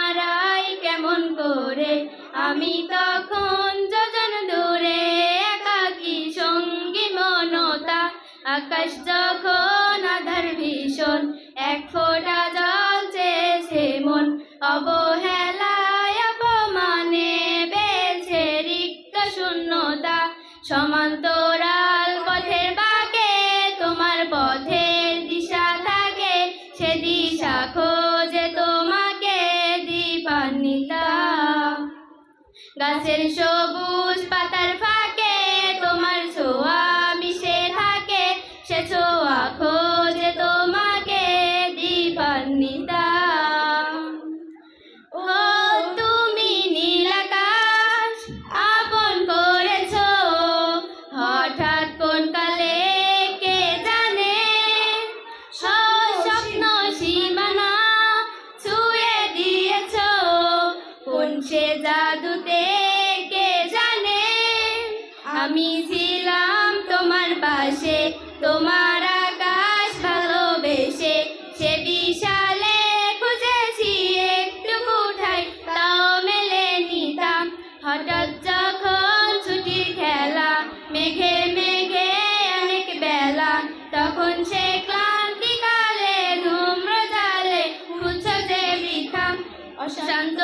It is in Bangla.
হারাই কেমন করে, আমি তখন যোজন দূরে একাকী সঙ্গী মনতা। আকাশ যখন আধার ভীষণ, এক ফোঁটা জল চেয়েছে মন, অবহেলায় অপমানে বেছে রিক্ত শূন্যতা। সমান্তরাল পথের বাঁকে তোমার পথের দিশা থাকে, সে দিশা খোঁজে তোমাকে দীপান্বিতা। গাছের সবুজ পাতার ফাঁকে তোমার ছোঁয়া মিশে থাকে, সে ছোঁয়া খোঁজে তোমাকে দীপান্বিতা। ও তুমি নীল আকাশ আপন করেছো, হঠাৎ কোন কালে কে জানে, স্বপ্ন সীমানা ছুঁয়ে দিয়েছো, কোন সে জাদুতে কে জানে। আমি ছিলাম তোমার পাশে, তোমার আকাশ ভালোবেসে, সে বিশালে খুঁজেছি একটু ঠাই, তাও মেলেনি তা। হঠাৎ যখন ছুটির খেলা, মেঘে মেঘে অনেক বেলা, তখন সে ক্লান্তিকালে ধূম্র জালে খুঁজছো যে বৃথা। অশান্ত